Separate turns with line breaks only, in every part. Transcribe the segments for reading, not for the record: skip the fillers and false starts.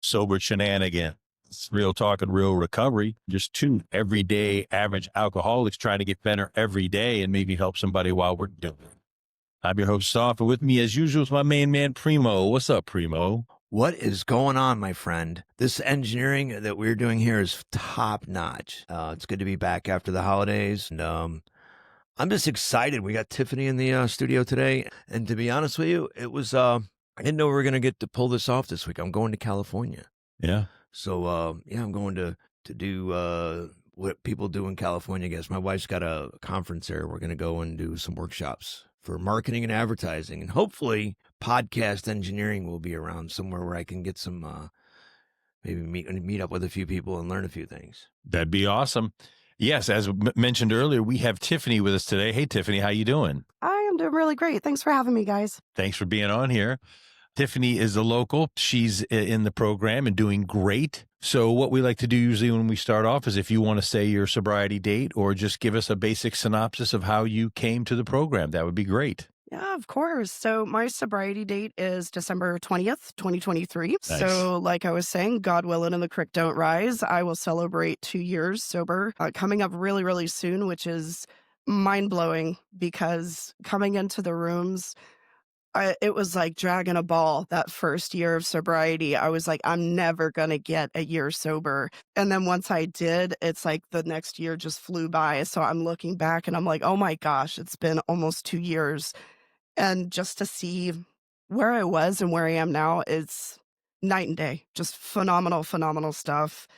Sober Shenanigans. It's real talk and real recovery. Just two everyday average alcoholics trying to get better every day and maybe help somebody while we're doing it. I'm your host, Stauff, and with me, as usual, is my main man, Primo. What's up, Primo?
What is going on, my friend? This engineering that we're doing here is top notch. It's good to be back after the holidays. And I'm just excited. We got Tiffany in the studio today. And to be honest with you, it was, I didn't know we were going to get to pull this off this week. I'm going to California.
Yeah.
So, I'm going to do what people do in California, I guess. My wife's got a conference there. We're going to go and do some workshops for marketing and advertising. And hopefully podcast engineering will be around somewhere where I can get some, maybe meet up with a few people and learn a few things.
That'd be awesome. Yes, as mentioned earlier, we have Tiffany with us today. Hey, Tiffany, how you doing?
I am doing really great. Thanks for having me, guys.
Thanks for being on here. Tiffany is a local. She's in the program and doing great. So what we like to do usually when we start off is if you want to say your sobriety date or just give us a basic synopsis of how you came to the program, that would be great.
Yeah, of course. So my sobriety date is December 20th, 2023.
Nice.
So like I was saying, God willing and the creek don't rise, I will celebrate 2 years sober coming up really, really soon, which is mind-blowing because coming into the rooms, it was like dragging a ball that first year of sobriety. I was like, I'm never going to get a year sober. And then once I did, it's like the next year just flew by. So I'm looking back and I'm like, oh my gosh, it's been almost 2 years. And just to see where I was and where I am now is night and day. Just phenomenal, phenomenal stuff.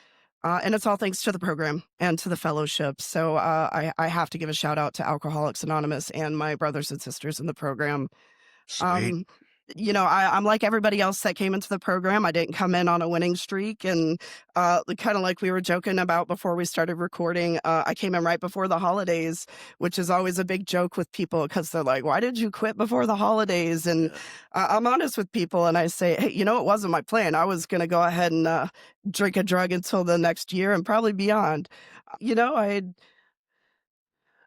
And it's all thanks to the program and to the fellowship. So I have to give a shout out to Alcoholics Anonymous and my brothers and sisters in the program.
Sweet.
I'm like everybody else that came into the program. I didn't come in on a winning streak. And kind of like we were joking about before we started recording, I came in right before the holidays, which is always a big joke with people because they're like, why did you quit before the holidays? And I'm honest with people and I say, hey, it wasn't my plan. I was going to go ahead and drink a drug until the next year and probably beyond.
I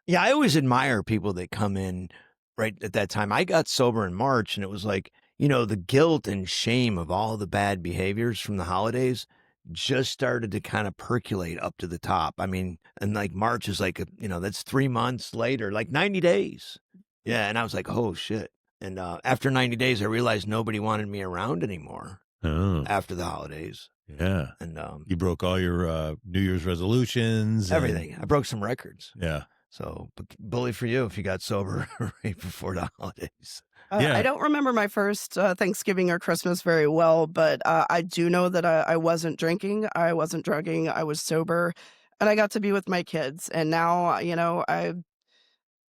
always admire people that come in right at that time. I got sober in March and it was like, the guilt and shame of all the bad behaviors from the holidays just started to kind of percolate up to the top. I mean, and like March is like, that's 3 months later, like 90 days. Yeah. And I was like, oh shit. And after 90 days, I realized nobody wanted me around anymore after the holidays.
Yeah.
And
you broke all your New Year's resolutions.
Everything. I broke some records.
Yeah.
So, bully for you if you got sober right before the holidays.
Yeah.
I don't remember my first Thanksgiving or Christmas very well, but I do know that I wasn't drinking, I wasn't drugging, I was sober, and I got to be with my kids. And now, I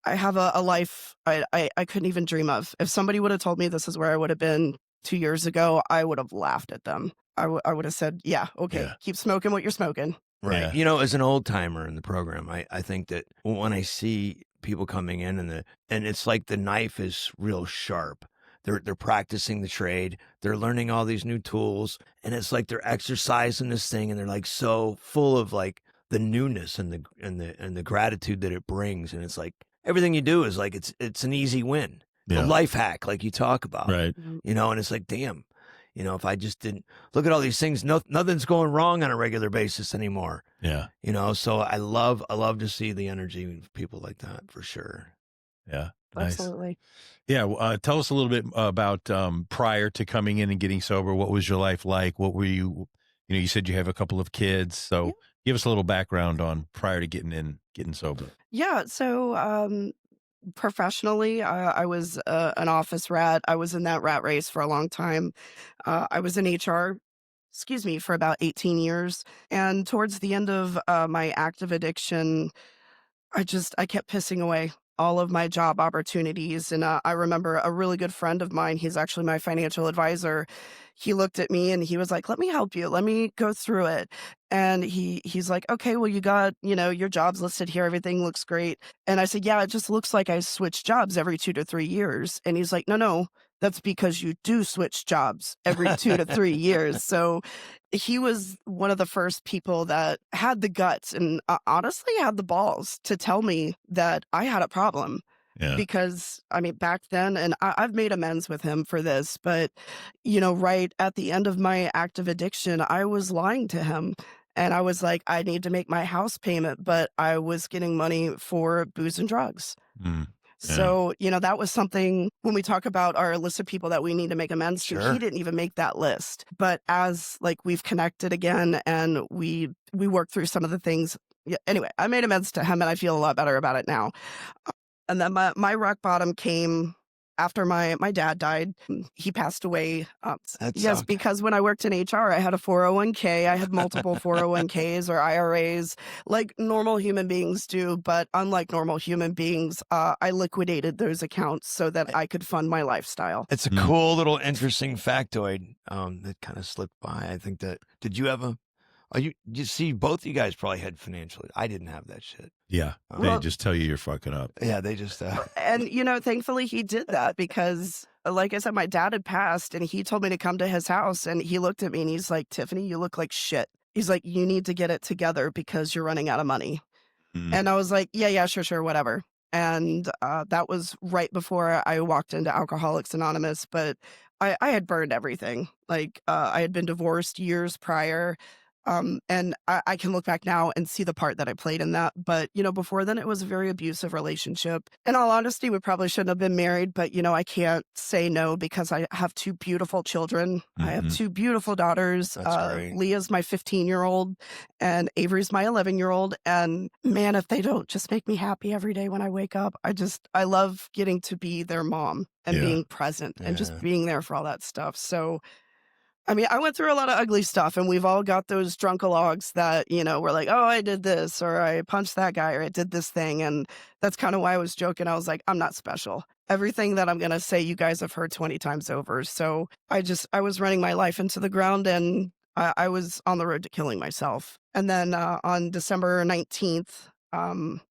have a life I couldn't even dream of. If somebody would have told me this is where I would have been 2 years ago, I would have laughed at them. I would have said, yeah, okay,
Yeah.
keep smoking what you're smoking.
Right.
Yeah.
As an old timer in the program, I think that when I see people coming in and it's like the knife is real sharp. They're practicing the trade. They're learning all these new tools, and it's like they're exercising this thing, and they're like so full of like the newness and the gratitude that it brings. And it's like everything you do is like it's an easy win,
Yeah.
a life hack, like you talk about.
Right.
And it's like, damn. If I just didn't look at all these things, nothing's going wrong on a regular basis anymore.
Yeah.
So I love to see the energy of people like that for sure.
Yeah. Nice.
Absolutely.
Yeah. Tell us a little bit about prior to coming in and getting sober. What was your life like? What were you, you said you have a couple of kids. So
Yeah.
give us a little background on prior to getting sober.
Yeah. So professionally, I was an office rat. I was in that rat race for a long time. I was in HR, for about 18 years. And towards the end of my active addiction, I kept pissing away all of my job opportunities. And I remember a really good friend of mine, he's actually my financial advisor. He looked at me and he was like, let me help you. Let me go through it. And he's like, okay, well, you got, your jobs listed here. Everything looks great. And I said, yeah, it just looks like I switch jobs every 2 to 3 years. And he's like, no, that's because you do switch jobs every 2 to 3 years. So he was one of the first people that had the guts and honestly had the balls to tell me that I had a problem.
Yeah.
because I mean, back then, and I've made amends with him for this, but right at the end of my active addiction, I was lying to him. And I was like, I need to make my house payment, but I was getting money for booze and drugs.
Mm. Yeah.
So, that was something when we talk about our list of people that we need to make amends to,
Sure.
he didn't even make that list. But as we've connected again and we worked through some of the things. Yeah, anyway, I made amends to him and I feel a lot better about it now. And then my rock bottom came after my dad died. He passed away.
That
Yes,
sucked.
because when I worked in HR, I had a 401k. I had multiple 401ks or IRAs like normal human beings do. But unlike normal human beings, I liquidated those accounts so that I could fund my lifestyle.
It's a cool little interesting factoid that kind of slipped by. I think that, did you have you see, both you guys probably had financially. I didn't have that shit.
Yeah. They
Well-
just tell you're fucking up.
Yeah, they just,
And, thankfully he did that because, like I said, my dad had passed and he told me to come to his house and he looked at me and he's like, Tiffany, you look like shit. He's like, you need to get it together because you're running out of money.
Mm.
And I was like, yeah, sure, whatever. And that was right before I walked into Alcoholics Anonymous, but I had burned everything. I had been divorced years prior. And I can look back now and see the part that I played in that. But, before then, it was a very abusive relationship. In all honesty, we probably shouldn't have been married, but, I can't say no because I have two beautiful children. I have two beautiful daughters.
That's great.
Leah's my 15-year-old and Avery's my 11-year-old. And man, if they don't just make me happy every day when I wake up, I love getting to be their mom and
Yeah.
being present and just
Yeah.
being there for all that stuff. So, I mean, I went through a lot of ugly stuff and we've all got those drunkalogs that, we're like, oh, I did this or I punched that guy or I did this thing. And that's kind of why I was joking. I was like, I'm not special. Everything that I'm going to say, you guys have heard 20 times over. So I was running my life into the ground and I was on the road to killing myself. And then on December 19th,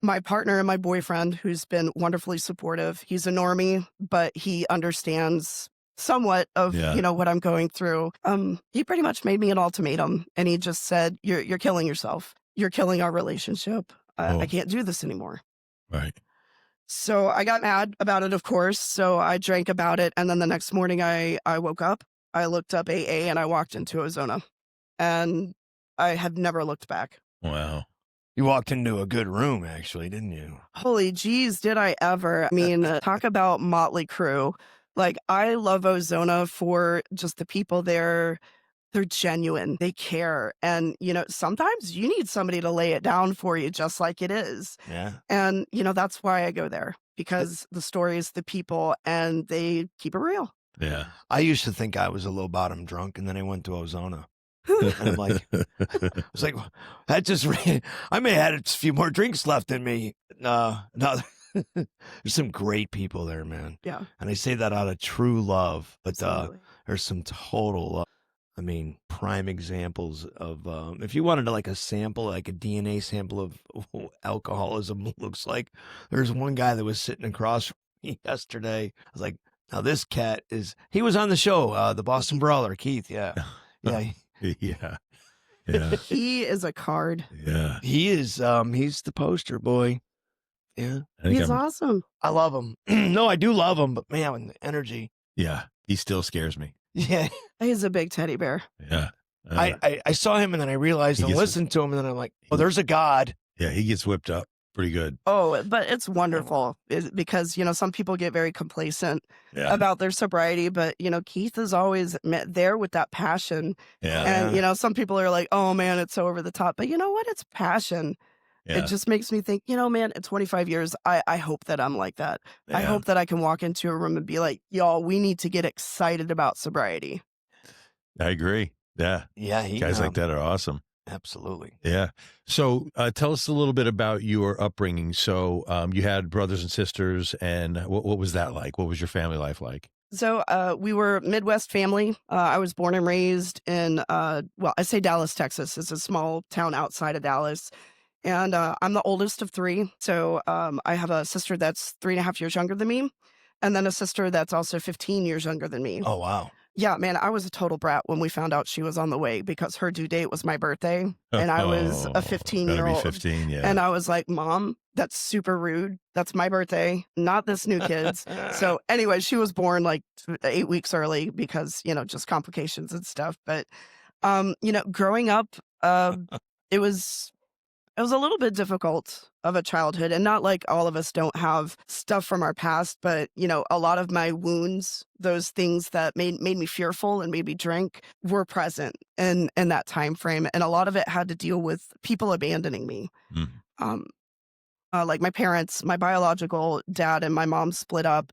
my partner and my boyfriend, who's been wonderfully supportive, he's a normie, but he understands somewhat of what I'm going through. He pretty much made me an ultimatum and he just said, you're killing yourself. You're killing our relationship. I can't do this anymore.
Right.
So I got mad about it, of course. So I drank about it. And then the next morning I woke up, I looked up AA and I walked into Ozona and I have never looked back.
Wow.
You walked into a good room, actually, didn't you?
Holy geez, did I ever. I mean, talk about motley crew. I love Ozona for just the people there. They're genuine. They care. And, sometimes you need somebody to lay it down for you just like it is.
Yeah.
And, that's why I go there because the stories, the people, and they keep it real.
Yeah.
I used to think I was a low bottom drunk, and then I went to Ozona. And I'm like, I was like, that just, I may have had a few more drinks left in me. No. There's some great people there, man.
Yeah.
And I say that out of true love, but
Absolutely.
there's some total, prime examples of, if you wanted like a sample, like a DNA sample of what alcoholism looks like, there's one guy that was sitting across from me yesterday. I was like, now this cat he was on the show, the Boston Brawler, Keith. Yeah. Yeah.
Yeah. Yeah.
He is a card.
Yeah.
He is, he's the poster boy. Yeah.
I think
He's awesome.
I love him. No, I do love him, but man, the energy.
Yeah. He still scares me.
Yeah.
He's a big teddy bear.
Yeah.
I saw him and then I realized
He
and
gets-
listened to him and then I'm like, oh, there's a God.
Yeah. He gets whipped up pretty good.
Oh, but it's wonderful because, some people get very complacent
Yeah.
about their sobriety, but, Keith is always there with that passion.
Yeah.
And, some people are like, oh man, it's so over the top, but you know what? It's passion.
Yeah.
It just makes me think, man, in 25 years, I hope that I'm like that. I
Yeah.
hope that I can walk into a room and be like, y'all, we need to get excited about sobriety.
I agree. Yeah.
Yeah.
Guys like that are awesome.
Absolutely.
Yeah. So tell us a little bit about your upbringing. So you had brothers and sisters, and what was that like? What was your family life like?
So we were Midwest family. I was born and raised in, I say Dallas, Texas. It's a small town outside of Dallas. And I'm the oldest of three. So I have a sister that's 3.5 years younger than me. And then a sister that's also 15 years younger than me.
Oh, wow.
Yeah, man, I was a total brat when we found out she was on the way because her due date was my birthday, and I was a
Oh, gotta be
15-year-old.
15, yeah.
And I was like, Mom, that's super rude. That's my birthday, not this new kid's. So anyway, she was born like 8 weeks early because, just complications and stuff. But, growing up, it was it was a little bit difficult of a childhood, and not like all of us don't have stuff from our past, but a lot of my wounds, those things that made me fearful and made me drink, were present in that time frame, and a lot of it had to deal with people abandoning me.
Mm.
Um, like my parents, my biological dad and my mom split up,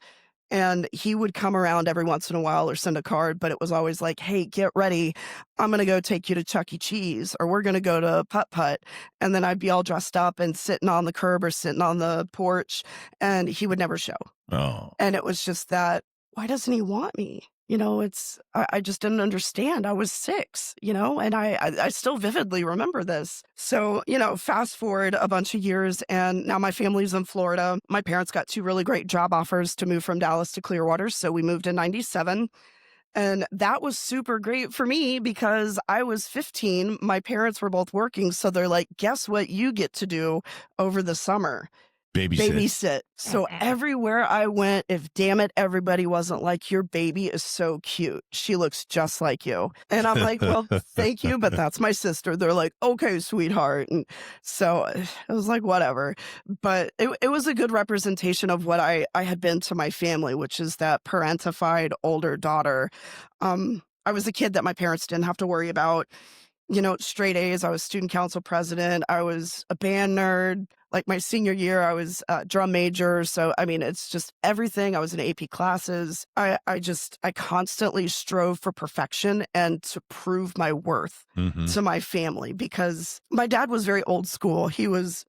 and he would come around every once in a while or send a card, but it was always like, "Hey, get ready. I'm gonna go take you to Chuck E. Cheese, or we're gonna go to Putt Putt." And then I'd be all dressed up and sitting on the curb or sitting on the porch, and he would never show.
Oh,
And it was just that, why doesn't he want me? I just didn't understand. I was 6, and I still vividly remember this. So, fast forward a bunch of years, and now my family's in Florida. My parents got 2 really great job offers to move from Dallas to Clearwater. So we moved in 97. And that was super great for me because I was 15. My parents were both working. So they're like, guess what you get to do over the summer?
babysit.
Babysit. So everywhere I went, if damn it, everybody wasn't like, your baby is so cute. She looks just like you. And I'm like, well, thank you, but that's my sister. They're like, okay, sweetheart. And so it was like, whatever. But it was a good representation of what I had been to my family, which is that parentified older daughter. I was a kid that my parents didn't have to worry about. Straight A's. I was student council president. I was a band nerd. Like my senior year, I was drum major. So, I mean, it's just everything. I was in AP classes. I constantly strove for perfection and to prove my worth
Mhm.
to my family because my dad was very old school. He was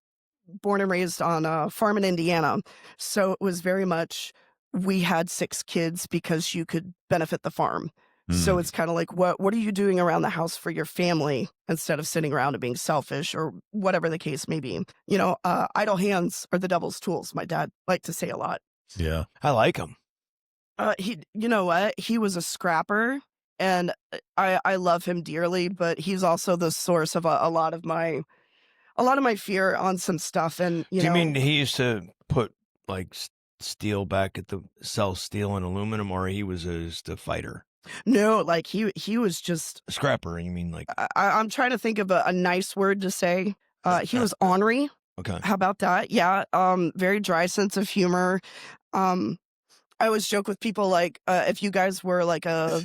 born and raised on a farm in Indiana. So it was very much, we had 6 kids because you could benefit the farm. So
Mm.
it's kind of like, what are you doing around the house for your family instead of sitting around and being selfish or whatever the case may be? Idle hands are the devil's tools. My dad liked to say a lot.
Yeah.
I like him.
You know what? He was a scrapper, and I love him dearly, but he's also the source of a lot of my fear on some stuff. And
Do you mean he used to put like steel back at sell steel and aluminum, or he was just a fighter?
No, like he was just
A scrapper, you mean like?
I'm trying to think of a nice word to say. He was ornery.
Okay.
How about that? Yeah. Very dry sense of humor. I always joke with people like, if you guys were like a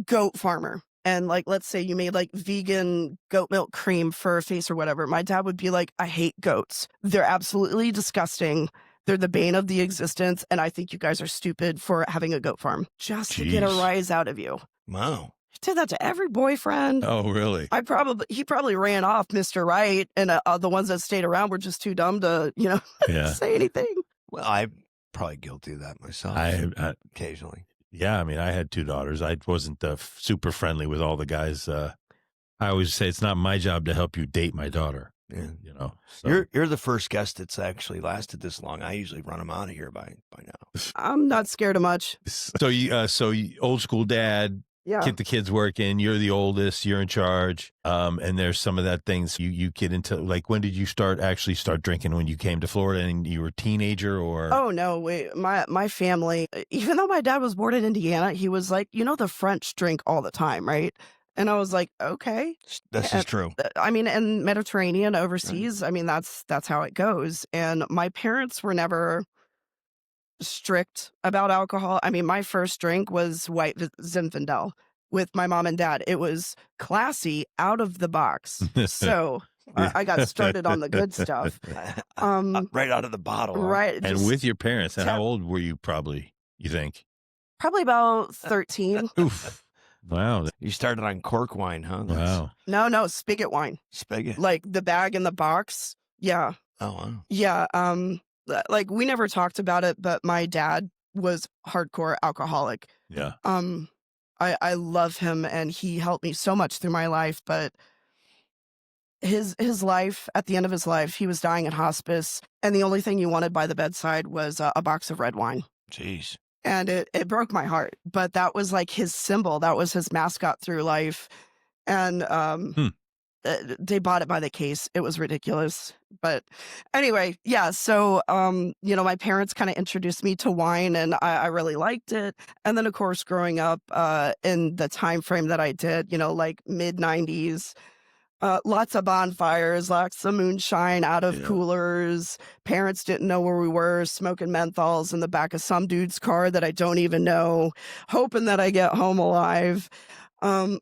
goat farmer and like, let's say you made like vegan goat milk cream for a face or whatever, my dad would be like, I hate goats. They're absolutely disgusting. They're the bane of the existence. And I think you guys are stupid for having a goat farm just to get a
Jeez.
rise out of you.
Wow.
He did that to every boyfriend.
Oh, really?
He probably ran off Mr. Right. And the ones that stayed around were just too dumb to,
Yeah.
say anything.
Well, I'm probably guilty of that myself.
I
Occasionally.
Yeah, I mean, I had 2 daughters. I wasn't super friendly with all the guys. I always say it's not my job to help you date my daughter.
Yeah.
So.
You're the first guest that's actually lasted this long. I usually run them out of here by now.
I'm not scared of much.
So you old school dad.
Yeah.
Get the kids working. You're the oldest. You're in charge. And there's some of that things you get into. Like, when did you start drinking? When you came to Florida and you were a teenager, or?
Oh no, wait. My family, even though my dad was born in Indiana, he was like, the French drink all the time, right? And I was like, okay.
This is true.
I mean, and Mediterranean overseas, I mean, that's how it goes. And my parents were never strict about alcohol. I mean, my first drink was white Zinfandel with my mom and dad. It was classy, out of the box. So I got started on the good stuff.
Right out of the bottle. Huh?
Right.
And with your parents, and how old were you probably, you think?
Probably about 13.
Oof. Wow.
You started on cork wine, huh?
Wow.
No, spigot wine.
Spigot.
Like the bag in the box. Yeah.
Oh, wow.
Yeah. Like we never talked about it, but my dad was hardcore alcoholic.
Yeah.
I love him and he helped me so much through my life, but his life, at the end of his life, he was dying in hospice, and the only thing you wanted by the bedside was a box of red wine.
Jeez.
And it broke my heart. But that was like his symbol. That was his mascot through life. And
Hmm.
they bought it by the case. It was ridiculous. But anyway, yeah. So, my parents kind of introduced me to wine, and I really liked it. And then, of course, growing up in the time frame that I did, like mid-90s, lots of bonfires, lots of moonshine out of
Yeah.
coolers. Parents didn't know where we were, smoking menthols in the back of some dude's car that I don't even know, hoping that I get home alive. Um,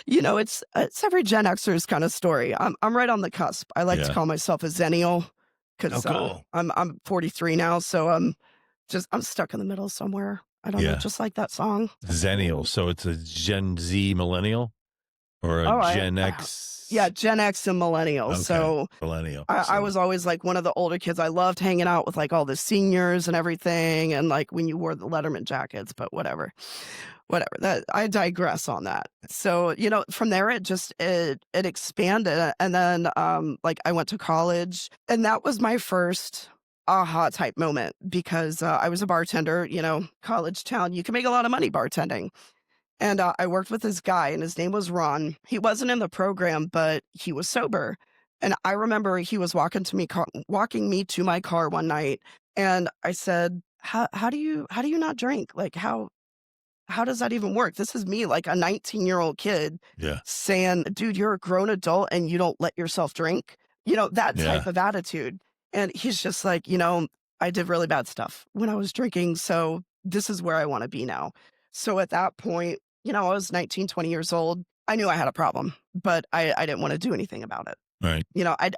it's every Gen Xer's kind of story. I'm right on the cusp. I like to
Yeah.
call myself a Zennial
Oh,
because
cool.
I'm 43 now, so I'm stuck in the middle somewhere. I don't know,
Yeah.
just like that song.
Zennial. So it's a Gen Z millennial or a
Oh,
Gen X?
yeah, Gen X and millennial.
Okay.
So
Millennial.
I was always like one of the older kids. I loved hanging out with like all the seniors and everything, and like when you wore the Letterman jackets. But whatever. That I digress on that. So from there it expanded, and then like I went to college, and that was my first aha type moment because I was a bartender. College town, you can make a lot of money bartending. And I worked with this guy, and his name was Ron. He wasn't in the program, but he was sober. And I remember he was walking me to my car one night, and I said, "How do you not drink? Like how does that even work?" This is me, like a 19-year-old kid,
Yeah.
saying, "Dude, you're a grown adult and you don't let yourself drink." That type
Yeah.
of attitude. And he's just like, I did really bad stuff when I was drinking, so this is where I want to be now. So at that point, I was 19, 20 years old. I knew I had a problem, but I didn't want to do anything about it.
Right.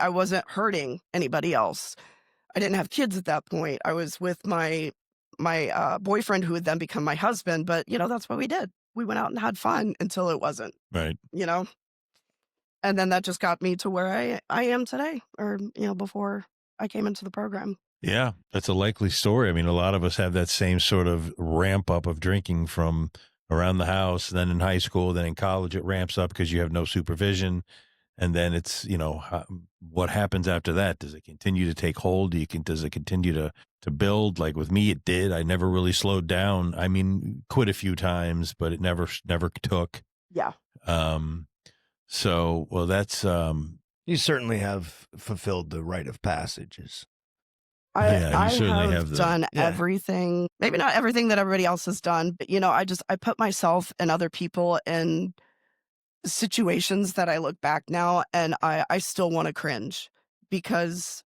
I wasn't hurting anybody else. I didn't have kids at that point. I was with my boyfriend, who would then become my husband. But that's what we did. We went out and had fun until it wasn't.
Right.
And then that just got me to where I am today, or before I came into the program.
Yeah, that's a likely story. I mean, a lot of us have that same sort of ramp up of drinking from around the house, then in high school, then in college, it ramps up because you have no supervision. And then it's, what happens after that? Does it continue to take hold? Does it continue to build? Like with me, it did. I never really slowed down. I mean, quit a few times, but it never took.
Yeah.
So, well, that's,
You certainly have fulfilled the rite of passages.
Yeah, you certainly
I
have
have done
Yeah.
everything, maybe not everything that everybody else has done, but I put myself and other people in situations that I look back now, and I still want to cringe because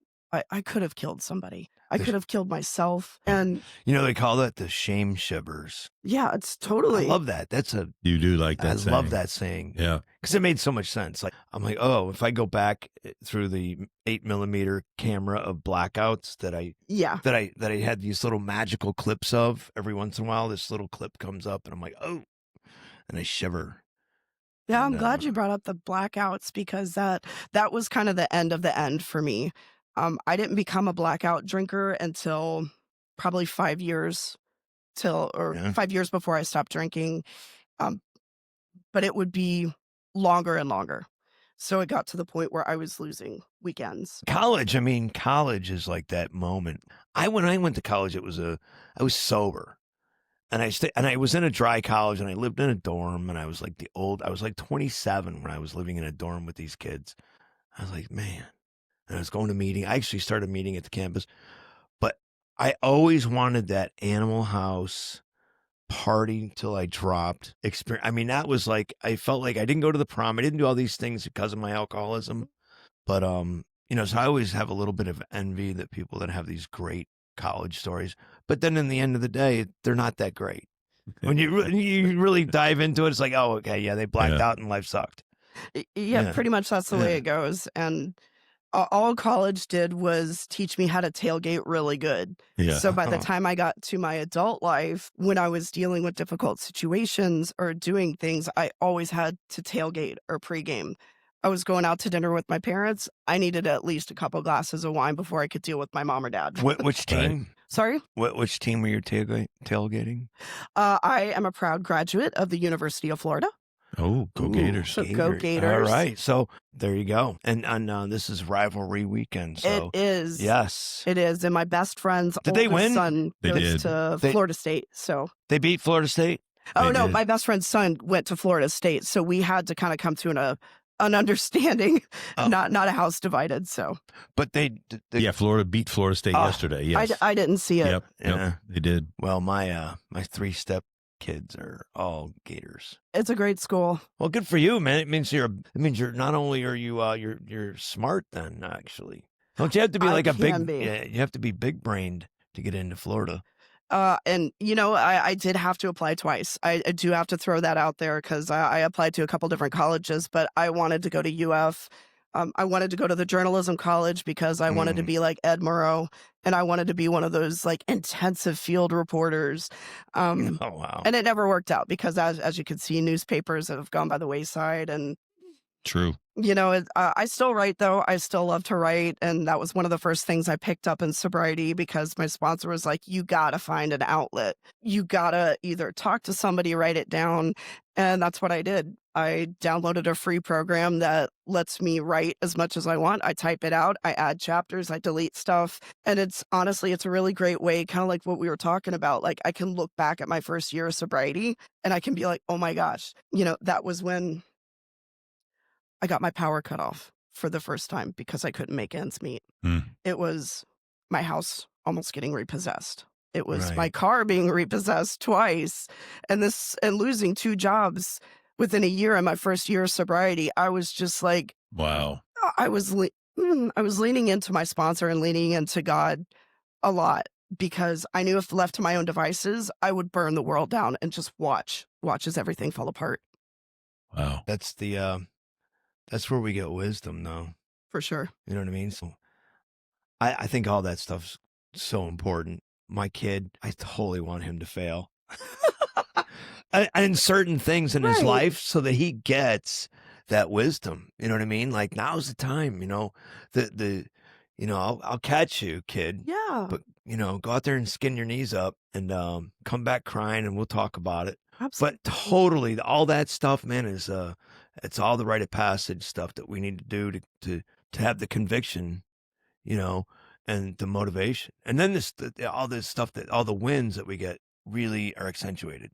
I could have killed somebody. I could have killed myself. And
They call that the shame shivers.
yeah, it's
I
totally.
love that.
you do like that
I
saying.
love that saying.
Yeah.
Because it made so much sense. Like I'm like, oh, if I go back through the 8mm camera of blackouts that I had these little magical clips of every once in a while, this little clip comes up and I'm like, oh, and I shiver.
Yeah,
And,
I'm glad you brought up the blackouts because that was kind of the end of the end for me. I didn't become a blackout drinker until probably 5 years
Yeah.
5 years before I stopped drinking. But it would be longer and longer. So it got to the point where I was losing weekends.
college is like that moment. When I went to college, I was sober. And I was in a dry college, and I lived in a dorm, and I was like I was like 27 when I was living in a dorm with these kids. I was like, man. And I was going to meeting. I actually started meeting at the campus, but I always wanted that Animal House party till I dropped experience. I mean, that was like, I felt like I didn't go to the prom. I didn't do all these things because of my alcoholism, but so I always have a little bit of envy that people that have these great college stories, but then in the end of the day, they're not that great. When you really dive into it, it's like, oh, okay, yeah, they blacked out and life sucked.
Yeah, pretty much that's the way it goes. And all college did was teach me how to tailgate really good.
Yeah.
So by the time I got to my adult life, when I was dealing with difficult situations or doing things, I always had to tailgate or pregame. I was going out to dinner with my parents. I needed at least a couple glasses of wine before I could deal with my mom or dad.
Which team?
Sorry?
Which team were you tailgating?
I am a proud graduate of the University of Florida.
Oh, go
Ooh,
Gators.
So go
All
Gators.
right. So there you go. And this is rivalry weekend.
It
So
is.
yes.
It is. And my best friend's
Did they
oldest
win?
son
They
goes
did.
to Florida State. So
They beat Florida State?
oh
They
no,
did.
my best friend's son went to Florida State. So we had to kind of come to an understanding,
Oh.
not a house divided. So
But they
Yeah, Florida beat Florida State
Ah,
yesterday. Yes.
I didn't see it.
Yep.
Yeah.
They did.
Well, my 3-step kids are all Gators.
It's a great school.
Well, good for you, man. It means you're not only are you you're smart then, actually. Don't you have to be
I
like a big
can be.
yeah, you have to be big brained to get into Florida.
And I did have to apply twice. I do have to throw that out there because I applied to a couple different colleges, but I wanted to go to UF. I wanted to go to the journalism college because I wanted to be like Ed Murrow, and I wanted to be one of those like intensive field reporters.
Oh wow.
And it never worked out because as you can see, newspapers have gone by the wayside. And
True.
I still write, though. I still love to write. And that was one of the first things I picked up in sobriety because my sponsor was like, you got to find an outlet. You got to either talk to somebody, write it down. And that's what I did. I downloaded a free program that lets me write as much as I want. I type it out. I add chapters. I delete stuff. And it's a really great way, kind of like what we were talking about. Like I can look back at my first year of sobriety and I can be like, oh my gosh, that was when I got my power cut off for the first time because I couldn't make ends meet. It was my house almost getting repossessed. It was my
Right.
car being repossessed twice, and losing 2 jobs within a year in my first year of sobriety. I was just like,
Wow.
I was leaning into my sponsor and leaning into God a lot because I knew if left to my own devices, I would burn the world down and just watch as everything fall apart.
Wow.
That's where we get wisdom, though.
For sure.
You know what I mean? So I think all that stuff's so important. My kid, I totally want him to fail. And certain things in his
Right.
life so that he gets that wisdom. You know what I mean? Like now's the time, I'll catch you, kid.
Yeah.
But go out there and skin your knees up and come back crying and we'll talk about it.
Absolutely.
But totally, all that stuff, man, is it's all the rite of passage stuff that we need to do to have the conviction, and the motivation, and then all this stuff all the wins that we get really are accentuated.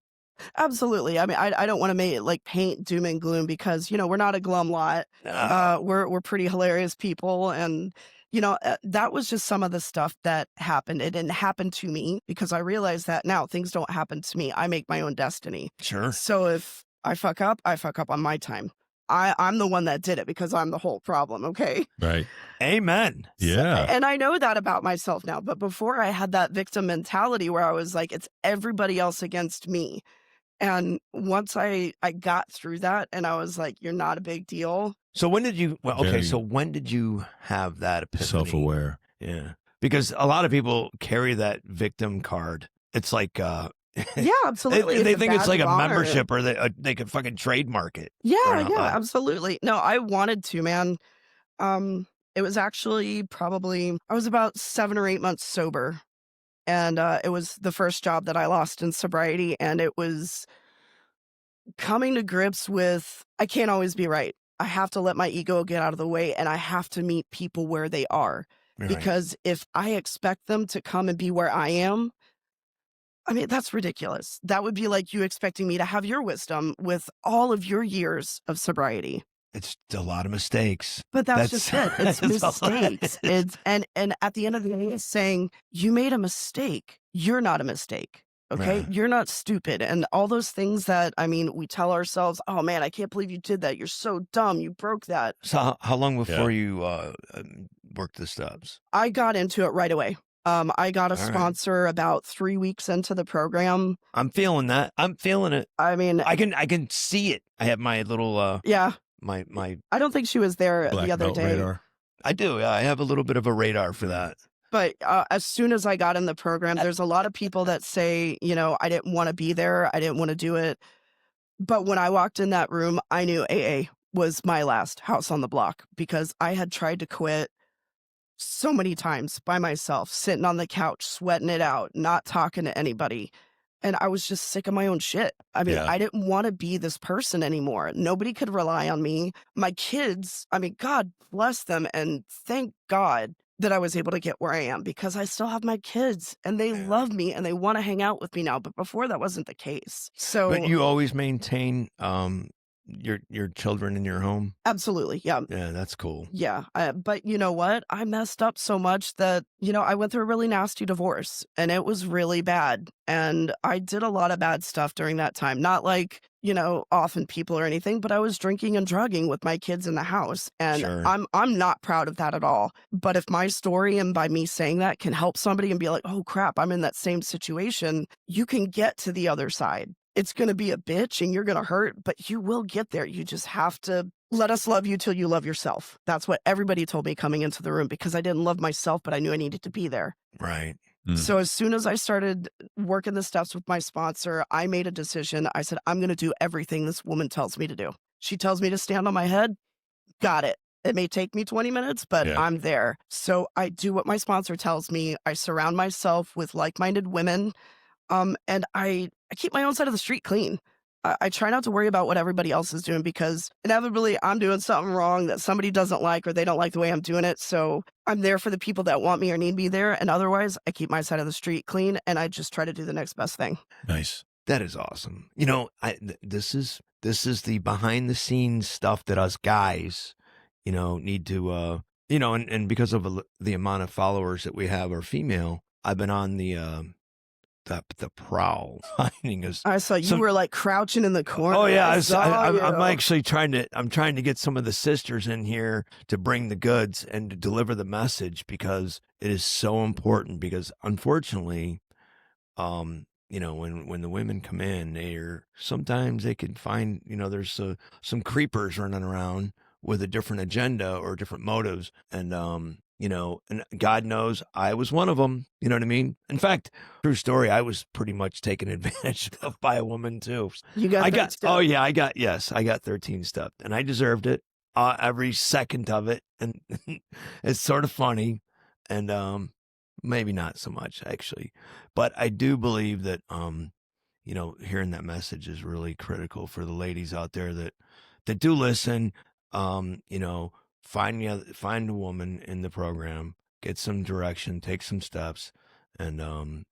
Absolutely. I mean, I don't want to paint doom and gloom because, we're not a glum lot. We're pretty hilarious people. And, that was just some of the stuff that happened. It didn't happen to me because I realized that now things don't happen to me. I make my own destiny.
Sure.
So if I fuck up on my time. I'm the one that did it because I'm the whole problem. Okay.
Right.
Amen.
Yeah.
And I know that about myself now. But before I had that victim mentality where I was like, it's everybody else against me. And once I got through that and I was like, you're not a big deal.
So when did you? Well, okay.
Very-
So when did you have that epiphany?
Self-aware.
Yeah, because a lot of people carry that victim card. It's like
Yeah, absolutely.
they
It's a
think it's
badge
like
of
a
honor.
membership, or they could fucking trademark it.
Yeah,
Or,
yeah, absolutely. No, I wanted to, man. It was actually probably I was about 7 or 8 months sober. And it was the first job that I lost in sobriety. And it was coming to grips with I can't always be right. I have to let my ego get out of the way and I have to meet people where they are.
Right.
Because if I expect them to come and be where I am, I mean, that's ridiculous. That would be like you expecting me to have your wisdom with all of your years of sobriety.
It's a lot of mistakes.
But that's just it. It's
that's all it
mistakes.
is.
It's and at the end of the day, it's saying you made a mistake. You're not a mistake. Okay.
Right.
You're not stupid. And all those things that, I mean, we tell ourselves, oh man, I can't believe you did that. You're so dumb. You broke that.
So how long before you worked the steps?
I got into it right away. I got a
All right.
sponsor about 3 weeks into the program.
I'm feeling that. I'm feeling it.
I mean,
I can see it. I have my little
yeah,
my
I don't think she was there
Black
the other
belt
day.
radar.
I do. Yeah, I have a little bit of a radar for that.
But as soon as I got in the program, there's a lot of people that say, I didn't want to be there. I didn't want to do it. But when I walked in that room, I knew AA was my last house on the block because I had tried to quit so many times by myself, sitting on the couch, sweating it out, not talking to anybody. And I was just sick of my own shit. I mean,
Yeah.
I didn't want to be this person anymore. Nobody could rely on me. My kids, I mean, God bless them. And thank God that I was able to get where I am because I still have my kids and they love me and they want to hang out with me now. But before that wasn't the case.
But
So
you always maintain your children in your home?
absolutely. Yeah.
Yeah, that's cool.
Yeah. But you know what? I messed up so much that, I went through a really nasty divorce and it was really bad. And I did a lot of bad stuff during that time. Not like, offing people or anything, but I was drinking and drugging with my kids in the house. And
Sure.
I'm not proud of that at all. But if my story and by me saying that can help somebody and be like, oh crap, I'm in that same situation, you can get to the other side. It's going to be a bitch and you're going to hurt, but you will get there. You just have to let us love you till you love yourself. That's what everybody told me coming into the room because I didn't love myself, but I knew I needed to be there.
Right.
So as soon as I started working the steps with my sponsor, I made a decision. I said, I'm going to do everything this woman tells me to do. She tells me to stand on my head. Got it. It may take me 20 minutes, but
Yeah.
I'm there. So I do what my sponsor tells me. I surround myself with like-minded women. And I keep my own side of the street clean. I try not to worry about what everybody else is doing because inevitably I'm doing something wrong that somebody doesn't like or they don't like the way I'm doing it. So I'm there for the people that want me or need me there. And otherwise, I keep my side of the street clean and I just try to do the next best thing.
Nice.
That is awesome. This is the behind the scenes stuff that us guys, need to, and because of the amount of followers that we have are female, I've been on the prowl finding us.
I saw you were like crouching in the corner.
Oh yeah,
I'm
I'm actually trying to get some of the sisters in here to bring the goods and to deliver the message because it is so important. Because unfortunately, when the women come in, sometimes they can find there's some creepers running around with a different agenda or different motives, and and God knows I was one of them. You know what I mean? In fact, true story, I was pretty much taken advantage of by a woman too.
You got
I got 13 stuff and I deserved it. Every second of it. And it's sort of funny and maybe not so much actually. But I do believe that hearing that message is really critical for the ladies out there that do listen. Find a woman in the program, get some direction, take some steps, and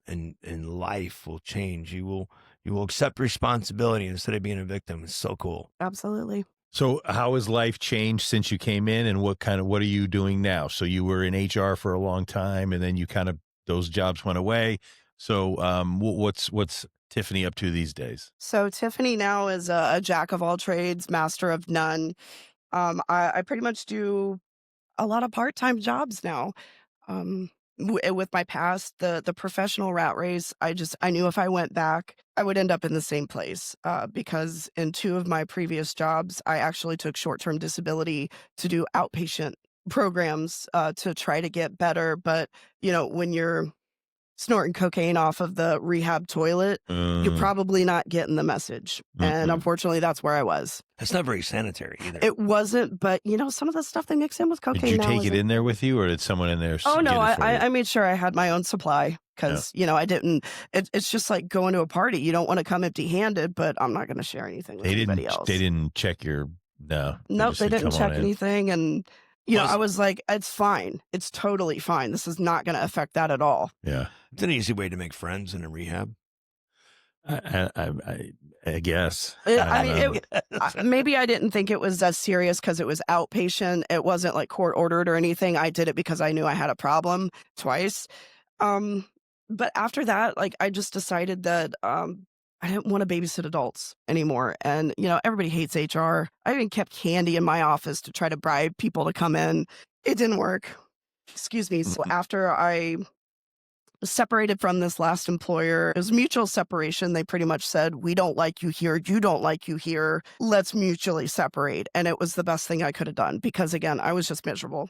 life will change. You will accept responsibility instead of being a victim. It's so cool.
Absolutely.
So how has life changed since you came in and what are you doing now? So you were in HR for a long time and then those jobs went away. So what's Tiffany up to these days?
So Tiffany now is a jack of all trades, master of none. I pretty much do a lot of part-time jobs now. With my past, the professional rat race, I knew if I went back, I would end up in the same place. Because in 2 of my previous jobs, I actually took short-term disability to do outpatient programs to try to get better. But when you're snorting cocaine off of the rehab toilet, you're probably not getting the message. And unfortunately, that's where I was.
That's not very sanitary either.
It wasn't, but some of the stuff they mix in with cocaine.
Did you
now
take it
isn't-
in there with you, or did someone in there?
Oh no,
get it for you?
I made sure I had my own supply because I didn't. It's just like going to a party. You don't want to come empty-handed, but I'm not going to share anything with anybody else.
They didn't check your no.
Nope,
just
they
said,
didn't
"Come on
check
in."
anything, and I was like, it's fine. It's totally fine. This is not going to affect that at all.
Yeah.
It's an easy way to make friends in a rehab.
I guess.
I
don't
mean,
know.
maybe I didn't think it was as serious because it was outpatient. It wasn't like court ordered or anything. I did it because I knew I had a problem twice. But after that, like I just decided that I didn't want to babysit adults anymore. And, everybody hates HR. I even kept candy in my office to try to bribe people to come in. It didn't work. Excuse me. So after I separated from this last employer, it was mutual separation. They pretty much said, we don't like you here. You don't like you here. Let's mutually separate. And it was the best thing I could have done because, again, I was just miserable.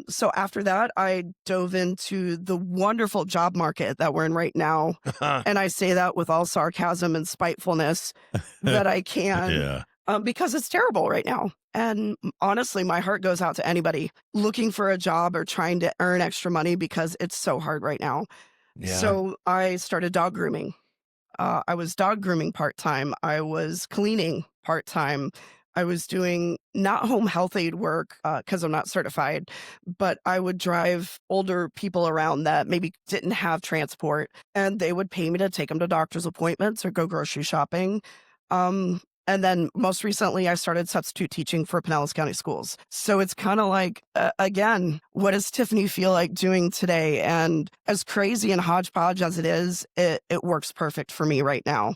So after that, I dove into the wonderful job market that we're in right now. And I say that with all sarcasm and spitefulness that I can.
Yeah.
Because it's terrible right now. And honestly, my heart goes out to anybody looking for a job or trying to earn extra money because it's so hard right now.
Yeah.
So I started dog grooming. I was dog grooming part-time. I was cleaning part-time. I was doing not home health aide work because I'm not certified, but I would drive older people around that maybe didn't have transport, and they would pay me to take them to doctor's appointments or go grocery shopping. And then most recently, I started substitute teaching for Pinellas County schools. So it's kind of like, again, what does Tiffany feel like doing today? And as crazy and hodgepodge as it is, it works perfect for me right now.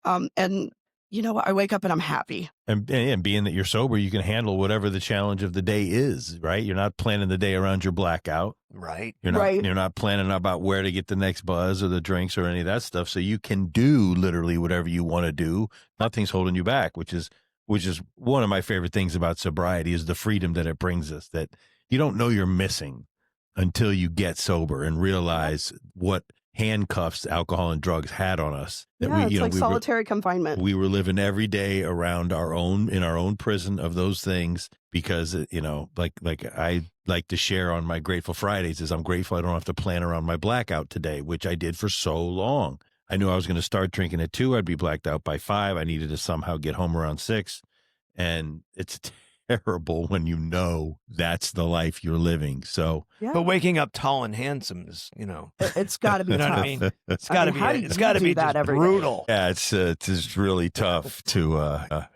And you know what? I wake up and I'm happy.
And being that you're sober, you can handle whatever the challenge of the day is, right? You're not planning the day around your blackout.
Right.
Right.
You're not planning about where to get the next buzz or the drinks or any of that stuff. So you can do literally whatever you want to do. Nothing's holding you back, which is one of my favorite things about sobriety is the freedom that it brings us, that you don't know you're missing until you get sober and realize what handcuffs alcohol and drugs had on us. That
Yeah, it's like solitary confinement.
We were living every day around in our own prison of those things because, like I like to share on my Grateful Fridays is I'm grateful I don't have to plan around my blackout today, which I did for so long. I knew I was going to start drinking at 2. I'd be blacked out by 5. I needed to somehow get home around 6. And it's terrible when you know that's the life you're living. So,
Yeah.
But waking up tall and handsome is,
It's got to be
you know
tough.
what I mean? It's got to
how do
be. It's
you
got to
do
be
that
just
every day?
brutal.
yeah, it's just really tough to.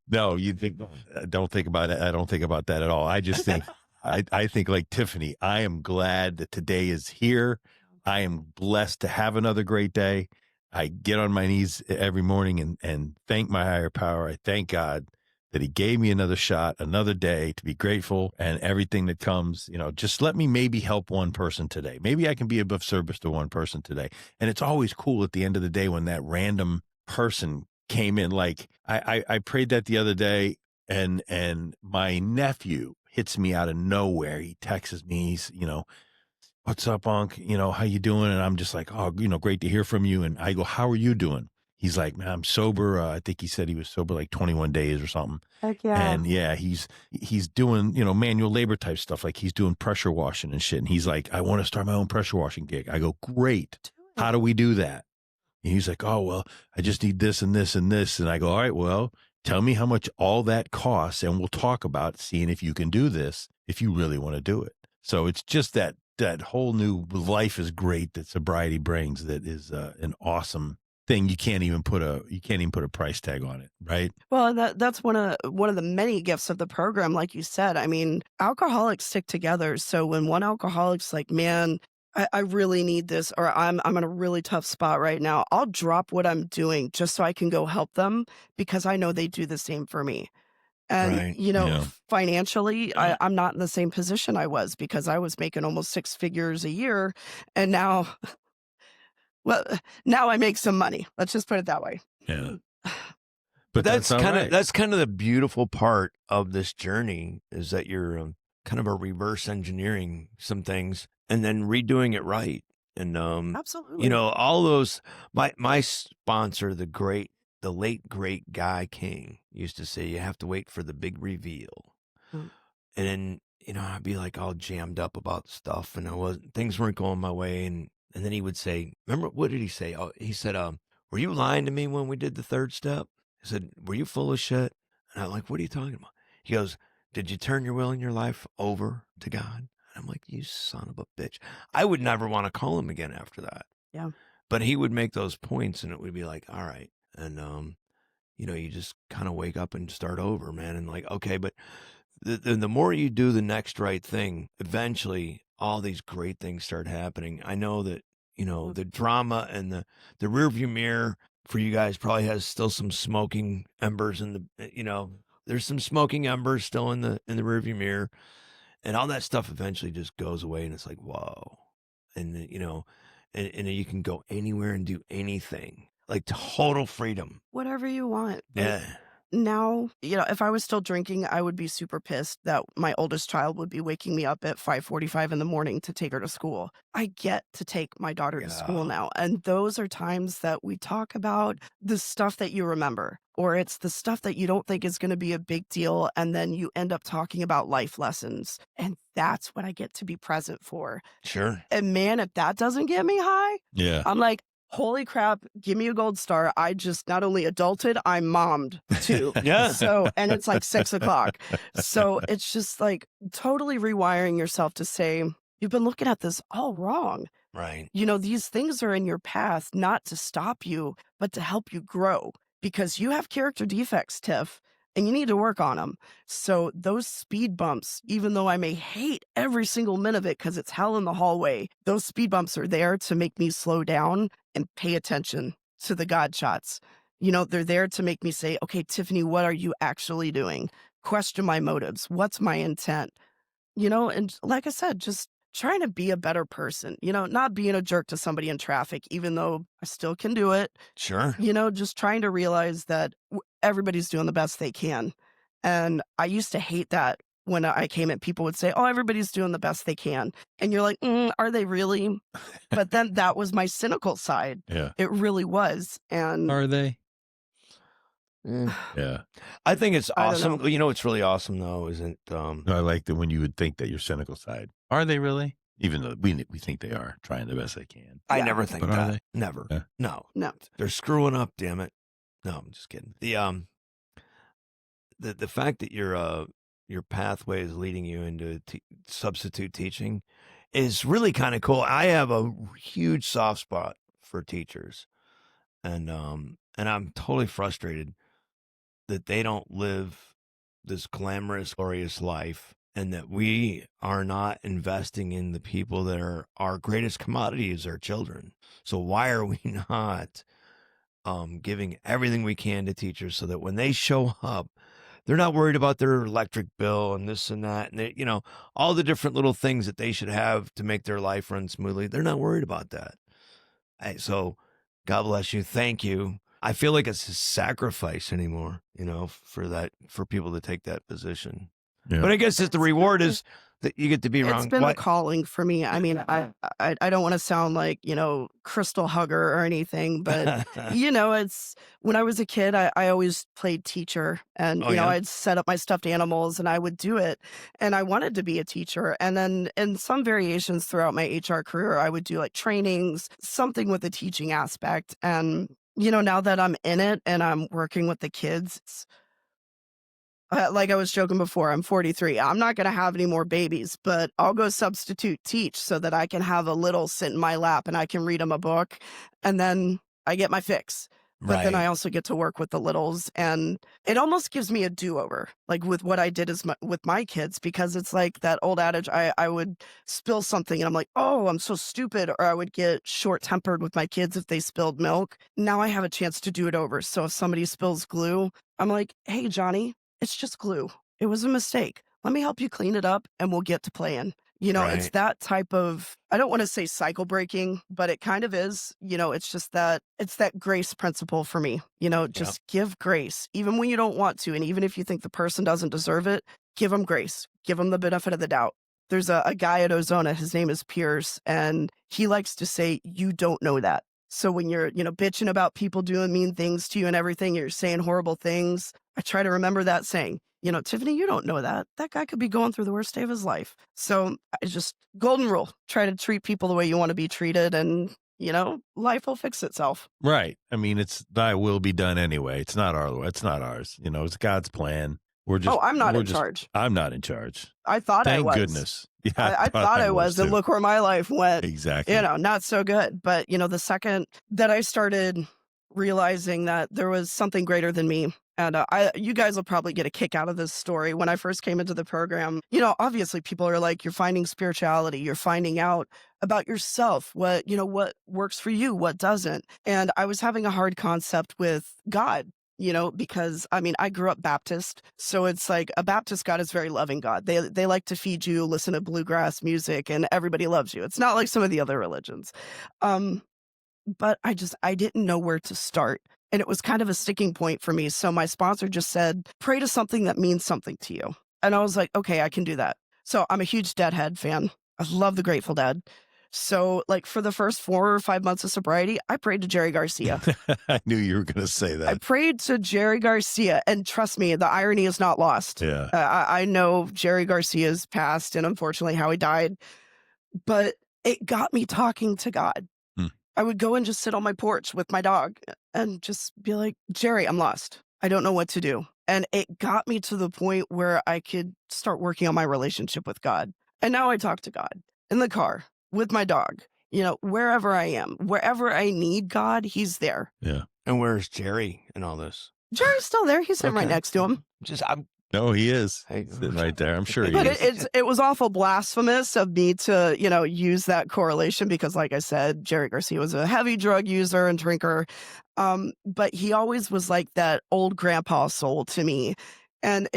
No, you think? Don't think about it. I don't think about that at all. I just think. I think like Tiffany. I am glad that today is here. I am blessed to have another great day. I get on my knees every morning and thank my higher power. I thank God that he gave me another shot, another day to be grateful and everything that comes, just let me maybe help one person today. Maybe I can be of service to one person today. And it's always cool at the end of the day when that random person came in. Like I prayed that the other day and my nephew hits me out of nowhere. He texts me, he's, what's up, Unc? How you doing? And I'm just like, oh, great to hear from you. And I go, how are you doing? He's like, man, I'm sober. I think he said he was sober like 21 days or something.
Heck yeah.
And yeah, he's doing, manual labor type stuff. Like he's doing pressure washing and shit. And he's like, I want to start my own pressure washing gig. I go, great. How do we do that? And he's like, oh, well, I just need this and this and this. And I go, all right, well, tell me how much all that costs. And we'll talk about seeing if you can do this, if you really want to do it. So it's just that whole new life is great that sobriety brings. That is an awesome thing. You can't even put a price tag on it, right?
Well, that's one of the many gifts of the program, like you said. I mean, alcoholics stick together. So when one alcoholic's like, man, I really need this, or I'm in a really tough spot right now, I'll drop what I'm doing just so I can go help them because I know they do the same for me. And,
Right.
financially, I'm not in the same position I was because I was making almost 6 figures a year. And now, well, now I make some money. Let's just put it that way.
Yeah.
But that's
all
kind of
right.
that's kind of the beautiful part of this journey is that you're kind of a reverse engineering some things and then redoing it right. And
Absolutely.
all those my sponsor, the late great Guy King used to say you have to wait for the big reveal.
Mm.
And then, I'd be like all jammed up about stuff and things weren't going my way and then he would say, remember, what did he say? Oh, he said, were you lying to me when we did the third step? He said, were you full of shit? And I'm like, what are you talking about? He goes, did you turn your will and your life over to God? And I'm like, you son of a bitch. I would never want to call him again after that.
Yeah.
But he would make those points and it would be like, all right. And, you just kind of wake up and start over, man. And like, okay, but the more you do the next right thing, eventually all these great things start happening. I know that, the drama and the rearview mirror for you guys probably has still some smoking embers in there's some smoking embers still in the rearview mirror and all that stuff eventually just goes away. And it's like, whoa. And, and you can go anywhere and do anything, like total freedom.
Whatever you want. Like,
Yeah.
now, if I was still drinking, I would be super pissed that my oldest child would be waking me up at 5:45 in the morning to take her to school. I get to take my daughter to school now. And those are times that we talk about the stuff that you remember, or it's the stuff that you don't think is going to be a big deal. And then you end up talking about life lessons. And that's what I get to be present for.
Sure.
And man, if that doesn't get me high,
Yeah.
I'm like, holy crap, give me a gold star. I just not only adulted, I mommed too.
Yeah.
So, and it's like 6 o'clock. So it's just like totally rewiring yourself to say, you've been looking at this all wrong.
Right.
These things are in your path not to stop you, but to help you grow because you have character defects, Tiff, and you need to work on them. So those speed bumps, even though I may hate every single minute of it because it's hell in the hallway, those speed bumps are there to make me slow down and pay attention to the God shots. They're there to make me say, okay, Tiffany, what are you actually doing? Question my motives. What's my intent? And like I said, just trying to be a better person, not being a jerk to somebody in traffic, even though I still can do it,
Sure.
just trying to realize that everybody's doing the best they can. And I used to hate that when I came in, people would say, oh, everybody's doing the best they can. And you're like, are they really? But then that was my cynical side.
Yeah.
It really was. And
Are they?
Eh.
Yeah.
I think it's
I don't
awesome.
know.
What's really awesome though isn't
No, I like that when you would think that your cynical side. Are they really? Even though we think they are trying the best they can.
I
Yeah.
never think
But are
that.
they?
Never.
Yeah.
No.
No.
They're screwing up, damn it. No, I'm just kidding. The fact that your pathway is leading you into substitute teaching is really kind of cool. I have a huge soft spot for teachers, and I'm totally frustrated that they don't live this glamorous, glorious life, and that we are not investing in the people that are our greatest commodity is our children. So why are we not giving everything we can to teachers so that when they show up, they're not worried about their electric bill and this and that, and they, all the different little things that they should have to make their life run smoothly. They're not worried about that. So God bless you. Thank you. I feel like it's a sacrifice anymore, for people to take that position.
Yeah.
But I guess the reward is that you get to be wrong.
It's been a calling for me. I mean, I don't want to sound like, crystal hugger or anything, but it's when I was a kid, I always played teacher and,
Oh, yeah?
I'd set up my stuffed animals and I would do it. And I wanted to be a teacher. And then in some variations throughout my HR career, I would do like trainings, something with the teaching aspect. And, now that I'm in it and I'm working with the kids, like I was joking before, I'm 43. I'm not going to have any more babies, but I'll go substitute teach so that I can have a little sit in my lap and I can read them a book and then I get my fix. But then I also get to work with the littles and it almost gives me a do-over, like with what I did with my kids, because it's like that old adage, I would spill something and I'm like, oh, I'm so stupid. Or I would get short-tempered with my kids if they spilled milk. Now I have a chance to do it over. So if somebody spills glue, I'm like, hey, Johnny, it's just glue. It was a mistake. Let me help you clean it up and we'll get to playing. It's
Right.
that type of, I don't want to say cycle breaking, but it kind of is, it's just that, it's that grace principle for me, just give grace, even when you don't want to. And even if you think the person doesn't deserve it, give them grace, give them the benefit of the doubt. There's a guy at Ozona, his name is Pierce, and he likes to say, you don't know that. So when you're, bitching about people doing mean things to you and everything, you're saying horrible things, I try to remember that saying, Tiffany, you don't know that. That guy could be going through the worst day of his life. So I just, golden rule, try to treat people the way you want to be treated and, life will fix itself.
Right. I mean, it's thy will be done anyway. It's not ours. It's God's plan.
I'm not in charge.
I'm not in charge.
I thought I was.
Thank goodness. Yeah,
I thought I was. And
too.
look where my life went.
Exactly.
Not so good. But, the second that I started realizing that there was something greater than me, and you guys will probably get a kick out of this story. When I first came into the program, obviously people are like, you're finding spirituality, you're finding out about yourself, what works for you, what doesn't. And I was having a hard concept with God. Because I grew up Baptist. So it's like a Baptist God is very loving God. They like to feed you, listen to bluegrass music, and everybody loves you. It's not like some of the other religions. But I didn't know where to start. And it was kind of a sticking point for me. So my sponsor just said, pray to something that means something to you. And I was like, okay, I can do that. So I'm a huge Deadhead fan. I love the Grateful Dead. So like for the first 4 or 5 months of sobriety, I prayed to Jerry Garcia.
I knew you were going to say that.
I prayed to Jerry Garcia. And trust me, the irony is not lost.
Yeah.
I know Jerry Garcia's passed and unfortunately how he died. But it got me talking to God. I would go and just sit on my porch with my dog and just be like, Jerry, I'm lost. I don't know what to do. And it got me to the point where I could start working on my relationship with God. And now I talk to God in the car with my dog, wherever I am, wherever I need God, he's there.
Yeah.
And where's Jerry in all this?
Jerry's still there. He's sitting right
Okay.
next to him.
No, he is
Hey,
sitting right there. I'm sure he
But
is.
it was awful blasphemous of me to, use that correlation because, like I said, Jerry Garcia was a heavy drug user and drinker. But he always was like that old grandpa soul to me. And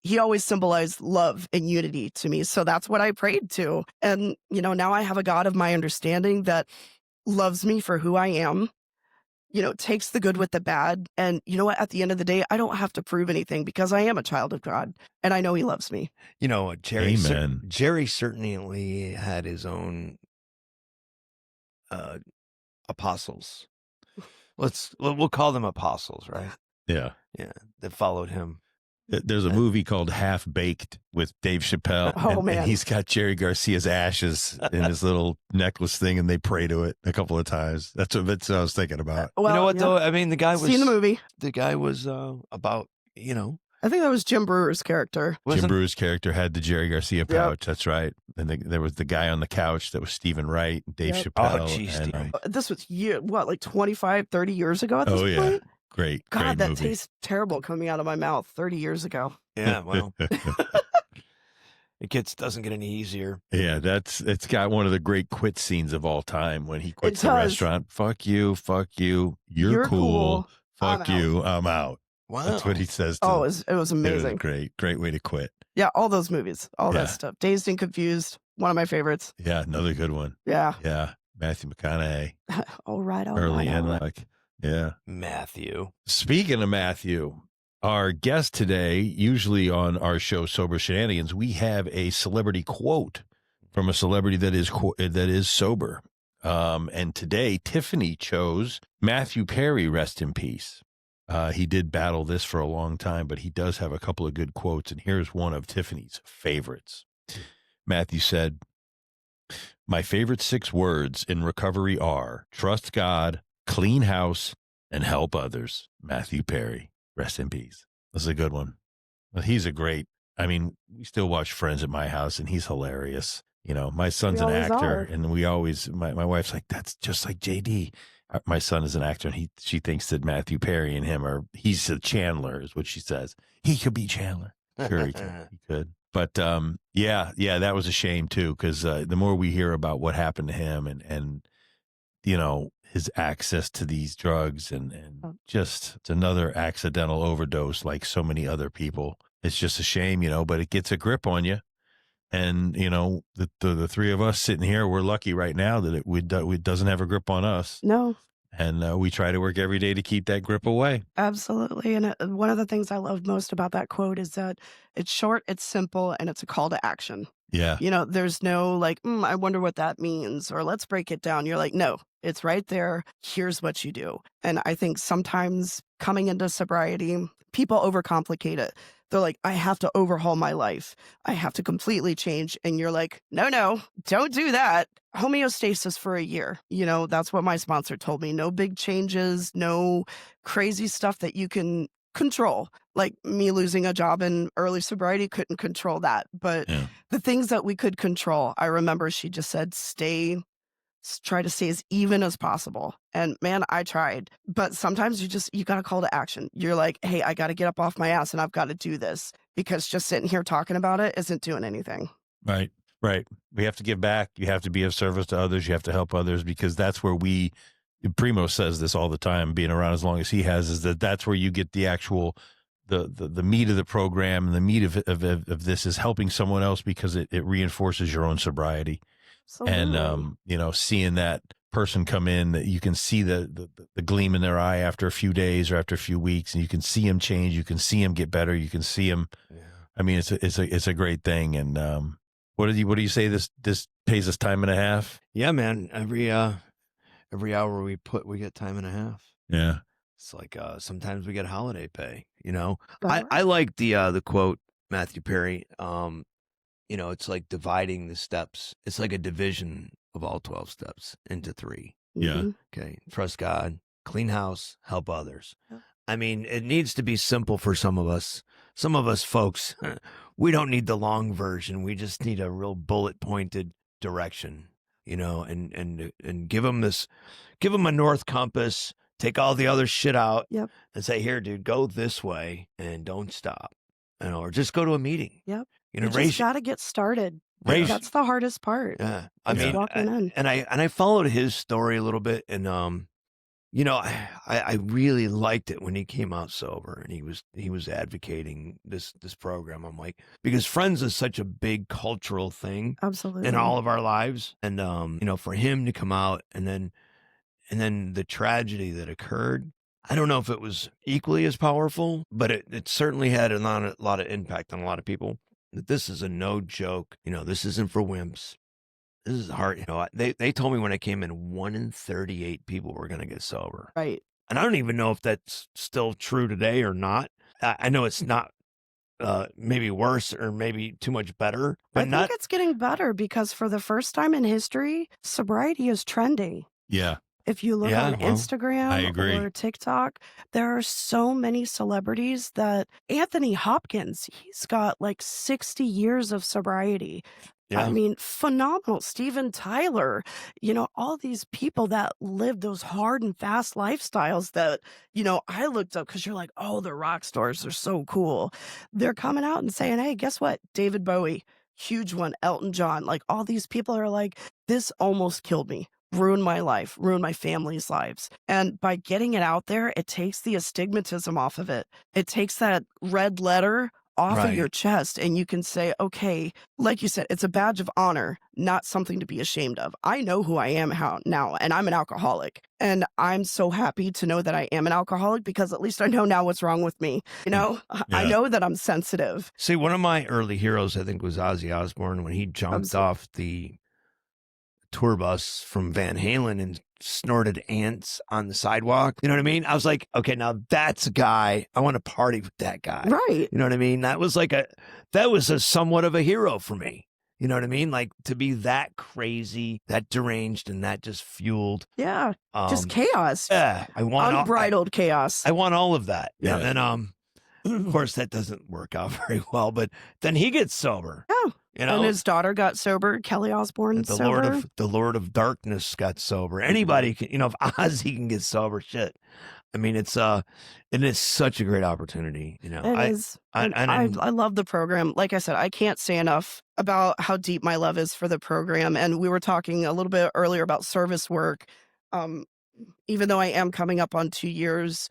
he always symbolized love and unity to me. So that's what I prayed to. And, now I have a God of my understanding that loves me for who I am, takes the good with the bad. And you know what? At the end of the day, I don't have to prove anything because I am a child of God and I know he loves me.
Jerry,
Amen.
Jerry certainly had his own apostles. We'll call them apostles, right?
Yeah.
Yeah, that followed him.
There's a movie called Half Baked with Dave Chappelle.
Oh, man.
And he's got Jerry Garcia's ashes in his little necklace thing, and they pray to it a couple of times. That's what I was thinking about.
Well,
you know what,
yeah.
though? I mean, the guy was...
Seen the movie.
The guy was about,
I think that was Jim Brewer's character.
Jim Brewer's character had the Jerry Garcia pouch. That's right. And there was the guy on the couch that was Stephen Wright, Dave Chappelle.
Oh, geez,
and,
This was 25, 30 years ago at this point?
Great
God, that
movie.
tastes terrible coming out of my mouth 30 years ago.
Yeah, well, doesn't get any easier.
Yeah, it's got one of the great quit scenes of all time when he quits the
does.
restaurant. Fuck you, you're cool.
I'm
Fuck you, I'm out.
Wow.
That's what he says to
Oh,
them.
it was amazing.
It was great way to quit.
Yeah, all those movies, all
Yeah.
that stuff. Dazed and Confused, one of my favorites.
Yeah, another good one.
Yeah.
Yeah, Matthew McConaughey,
All right.
early and like, yeah.
Matthew.
Speaking of Matthew, our guest today, usually on our show, Sober Shenanigans, we have a celebrity quote from a celebrity that is sober. And today, Tiffany chose Matthew Perry, rest in peace. He did battle this for a long time, but he does have a couple of good quotes. And here's one of Tiffany's favorites. Matthew said, "My favorite 6 words in recovery are trust God, clean house, and help others." Matthew Perry, rest in peace. This is a good one. Well, he's a great, we still watch Friends at my house, and he's hilarious. My son's
We
an
always
actor,
are.
and we always, my wife's like, that's just like JD. My son is an actor, and she thinks that Matthew Perry and him he's a Chandler, is what she says. He could be Chandler. Sure, he could. But yeah, that was a shame too, because the more we hear about what happened to him and his access to these drugs and just it's another accidental overdose like so many other people. It's just a shame, but it gets a grip on you. And the 3 of us sitting here, we're lucky right now that it doesn't have a grip on us.
No,
And we try to work every day to keep that grip away.
absolutely. And one of the things I love most about that quote is that it's short, it's simple, and it's a call to action.
Yeah.
There's no like, I wonder what that means, or let's break it down. You're like, no, it's right there. Here's what you do. And I think sometimes coming into sobriety, people overcomplicate it. They're like, I have to overhaul my life. I have to completely change. And you're like, no, don't do that. Homeostasis for a year. That's what my sponsor told me. No big changes, no crazy stuff that you can control. Like me losing a job in early sobriety, couldn't control that. But
Yeah.
the things that we could control, I remember she just said, try to stay as even as possible. And man, I tried. But sometimes you got to call to action. You're like, hey, I got to get up off my ass and I've got to do this, because just sitting here talking about it isn't doing anything.
Right. We have to give back. You have to be of service to others. You have to help others, because that's where Primo says this all the time, being around as long as he has, is that's where you get the actual, the meat of the program, and the meat of this is helping someone else, because it reinforces your own sobriety.
Absolutely.
And, seeing that person come in, that you can see the gleam in their eye after a few days or after a few weeks, and you can see him change. You can see him get better. You can see him. Yeah. It's a great thing. And, what do you say? This pays us time and a half.
Yeah, man. Every hour we get time and a half.
Yeah.
It's like sometimes we get holiday pay. I like the quote, Matthew Perry. It's like dividing the steps. It's like a division of all 12 steps into 3.
Yeah.
Mhm.
Okay. Trust God, clean house, help others.
Yep.
I mean, it needs to be simple for some of us. Some of us folks, we don't need the long version. We just need a real bullet pointed direction, and give them a north compass, take all the other shit out
Yep.
and say, here, dude, go this way and don't stop, or just go to a meeting,
Yep.
you know,
You just
raise,
got to get started.
raise,
That's the hardest part.
yeah. I
Just
mean,
walking in.
and I followed his story a little bit, and I really liked it when he came out sober and he was advocating this program. I'm like, because Friends is such a big cultural thing
Absolutely.
in all of our lives, and for him to come out and then the tragedy that occurred. I don't know if it was equally as powerful, but it certainly had a lot of impact on a lot of people. That this is a no joke. This isn't for wimps. This is hard. They told me when I came in, 1 in 38 people were going to get sober.
Right.
And I don't even know if that's still true today or not. I know it's not maybe worse or maybe too much better, but
I think it's getting better because for the first time in history, sobriety is trending.
Yeah.
If you look
Yeah,
on
well,
Instagram
I agree.
or TikTok, there are so many celebrities that Anthony Hopkins, he's got like 60 years of sobriety.
Yeah.
I mean, phenomenal. Steven Tyler, all these people that live those hard and fast lifestyles that, I looked up because you're like, oh, the rock stars are so cool. They're coming out and saying, hey, guess what? David Bowie, huge one, Elton John, like all these people are like, this almost killed me. Ruined my life, ruined my family's lives. And by getting it out there, it takes the astigmatism off of it. It takes that red letter off of
Right.
your chest, and you can say, okay, like you said, it's a badge of honor, not something to be ashamed of. I know who I am now, and I'm an alcoholic. And I'm so happy to know that I am an alcoholic because at least I know now what's wrong with me. I
Yeah.
know that I'm sensitive.
See, one of my early heroes, I think, was Ozzy Osbourne when he jumped off the tour bus from Van Halen and snorted ants on the sidewalk. You know what I mean? I was like, okay, now that's a guy. I want to party with that guy.
Right.
You know what I mean? That was a somewhat of a hero for me. You know what I mean? Like to be that crazy, that deranged, and that just fueled.
Yeah. Just chaos.
Yeah. I want
Unbridled chaos.
I want all of that.
Yeah.
And of course that doesn't work out very well, but then he gets sober.
Yeah.
You know,
And his daughter got sober. Kelly Osbourne sober.
the Lord of Darkness got sober. Anybody can, if Ozzy can get sober, shit. I mean, it is such a great opportunity.
It is. I love the program. Like I said, I can't say enough about how deep my love is for the program. And we were talking a little bit earlier about service work. Even though I am coming up on 2 years,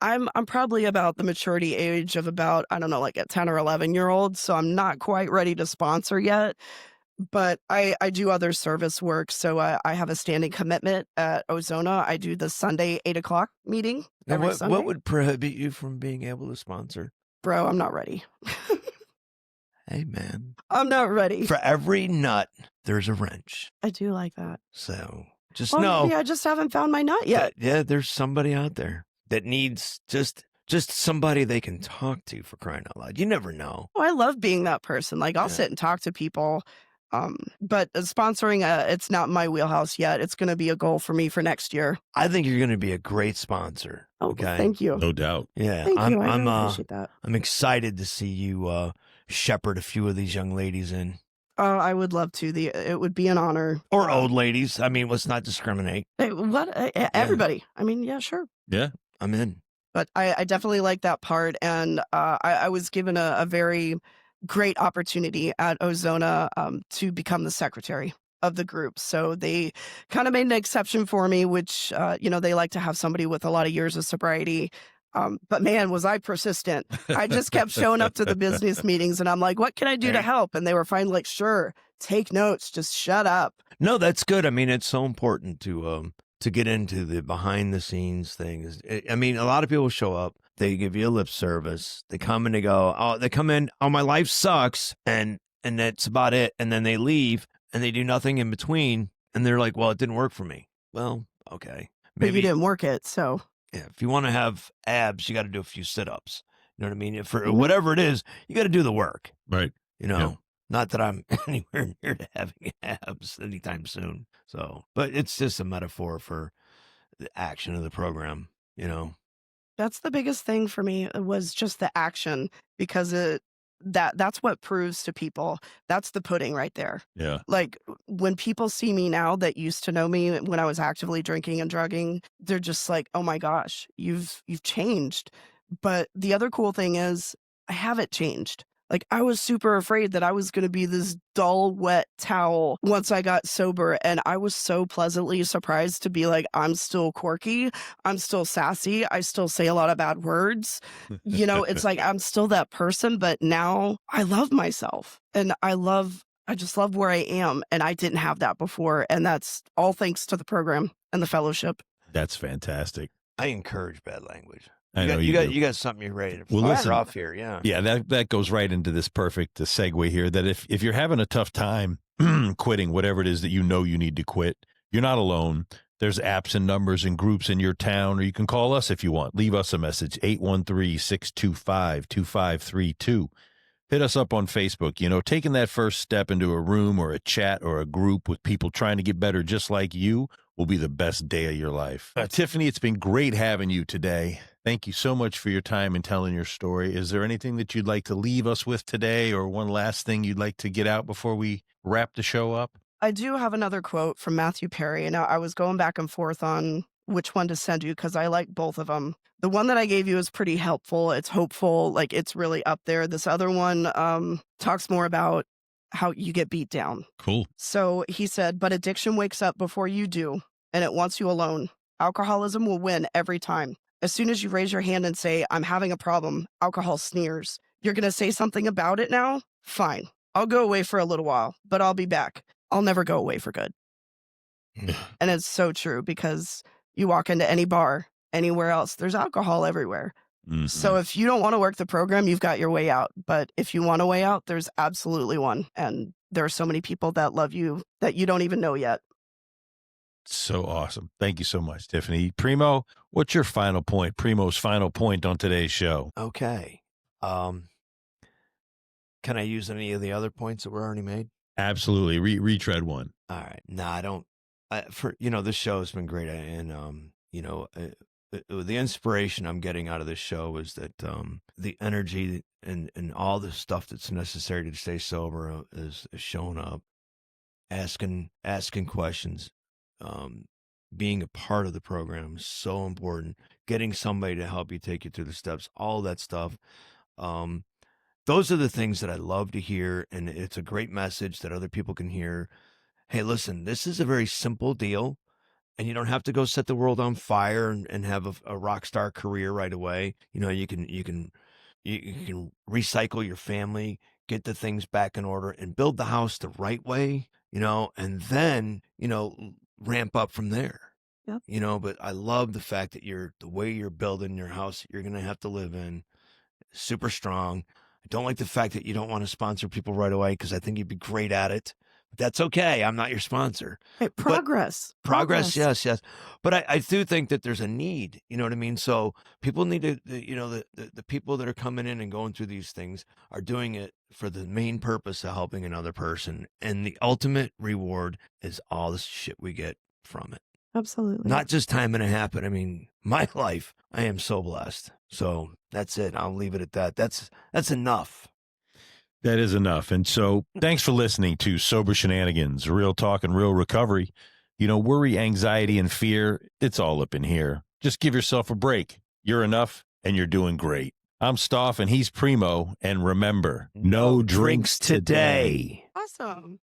I'm probably about the maturity age of about, I don't know, like a 10 or 11-year-old. So I'm not quite ready to sponsor yet. But I do other service work. So I have a standing commitment at Ozona. I do the Sunday 8 o'clock meeting.
Now,
every Sunday.
what would prohibit you from being able to sponsor?
Bro, I'm not ready.
Hey, man.
I'm not ready.
For every nut, there's a wrench.
I do like that.
So just
Well,
know.
maybe I just haven't found my nut yet.
There's somebody out there that needs just somebody they can talk to, for crying out loud. You never know.
Oh, I love being that person. Like I'll sit and talk to people. But sponsoring, it's not my wheelhouse yet. It's going to be a goal for me for next year.
I think you're going to be a great sponsor.
Oh,
okay.
Thank you.
No doubt.
Yeah.
Thank you. I really appreciate that.
I'm excited to see you shepherd a few of these young ladies in.
I would love to. It would be an honor.
Or old ladies. I mean, let's not discriminate.
Hey, everybody. I mean, yeah, sure.
Yeah.
I'm in.
But I definitely like that part. And I was given a very great opportunity at Ozona to become the secretary of the group. So they kind of made an exception for me, which, they like to have somebody with a lot of years of sobriety. But man, was I persistent. I just kept showing up to the business meetings and I'm like, what can I do to help? And they were finally like, sure, take notes, just shut up.
No, that's good. I mean, it's so important to get into the behind the scenes things. I mean, a lot of people show up, they give you a lip service, they come and they go, my life sucks. And that's about it. And then they leave and they do nothing in between. And they're like, well, it didn't work for me. Well, okay.
Maybe you didn't work it. So
yeah, if you want to have abs, you got to do a few sit-ups. You know what I mean? For whatever it is, you got to do the work.
Right.
You know, Not that I'm anywhere near to having abs anytime soon. So, but it's just a metaphor for the action of the program, you know.
That's the biggest thing for me was just the action because that's what proves to people. That's the pudding right there.
Yeah.
Like when people see me now that used to know me when I was actively drinking and drugging, they're just like, "Oh my gosh, you've changed." But the other cool thing is I haven't changed. Like I was super afraid that I was going to be this dull, wet towel once I got sober. And I was so pleasantly surprised to be like, I'm still quirky. I'm still sassy. I still say a lot of bad words. You know, it's like I'm still that person, but now I love myself and I just love where I am. And I didn't have that before. And that's all thanks to the program and the fellowship.
That's fantastic.
I encourage bad language.
I know you do.
You got something you're ready to
Well, listen,
off here. Yeah.
Yeah, that goes right into this perfect segue here, that if you're having a tough time quitting whatever it is that you know you need to quit, you're not alone. There's apps and numbers and groups in your town, or you can call us if you want. Leave us a message, 813-625-2532. Hit us up on Facebook. You know, taking that first step into a room or a chat or a group with people trying to get better just like you will be the best day of your life. Tiffany, it's been great having you today. Thank you so much for your time and telling your story. Is there anything that you'd like to leave us with today, or one last thing you'd like to get out before we wrap the show up?
I do have another quote from Matthew Perry, and I was going back and forth on which one to send you because I like both of them. The one that I gave you is pretty helpful. It's hopeful, like it's really up there. This other one talks more about how you get beat down.
Cool.
So he said, but addiction wakes up before you do, and it wants you alone. Alcoholism will win every time. As soon as you raise your hand and say, I'm having a problem, alcohol sneers. You're going to say something about it now? Fine. I'll go away for a little while, but I'll be back. I'll never go away for good. And it's so true because you walk into any bar, anywhere else, there's alcohol everywhere. Mm-hmm. So if you don't want to work the program, you've got your way out. But if you want a way out, there's absolutely one. And there are so many people that love you that you don't even know yet.
So awesome. Thank you so much, Tiffany. Primo, what's your final point? Primo's final point on today's show.
Okay. Can I use any of the other points that were already made?
Absolutely. Retread one.
All right. No, I don't. This show has been great. And, the inspiration I'm getting out of this show is that the energy and all the stuff that's necessary to stay sober is showing up, asking questions. Being a part of the program is so important. Getting somebody to help you take you through the steps, all that stuff. Those are the things that I love to hear, and it's a great message that other people can hear. Hey, listen, this is a very simple deal, and you don't have to go set the world on fire and have a rock star career right away. You know, you can recycle your family, get the things back in order, and build the house the right way. You know, and then ramp up from there. Yep. But I love the fact that the way you're building your house that you're going to have to live in, super strong. I don't like the fact that you don't want to sponsor people right away because I think you'd be great at it. But that's okay. I'm not your sponsor.
Hey, progress.
Yes. But I do think that there's a need, you know what I mean? So people need to, the people that are coming in and going through these things are doing it for the main purpose of helping another person. And the ultimate reward is all the shit we get from it.
Absolutely.
Not just time and a half, but I mean, my life, I am so blessed. So that's it. I'll leave it at that. That's enough.
That is enough. And so thanks for listening to Sober Shenanigans, real talk and real recovery. Worry, anxiety, and fear, it's all up in here. Just give yourself a break. You're enough and you're doing great. I'm Stauff and he's Primo. And remember, no drinks today.
Awesome.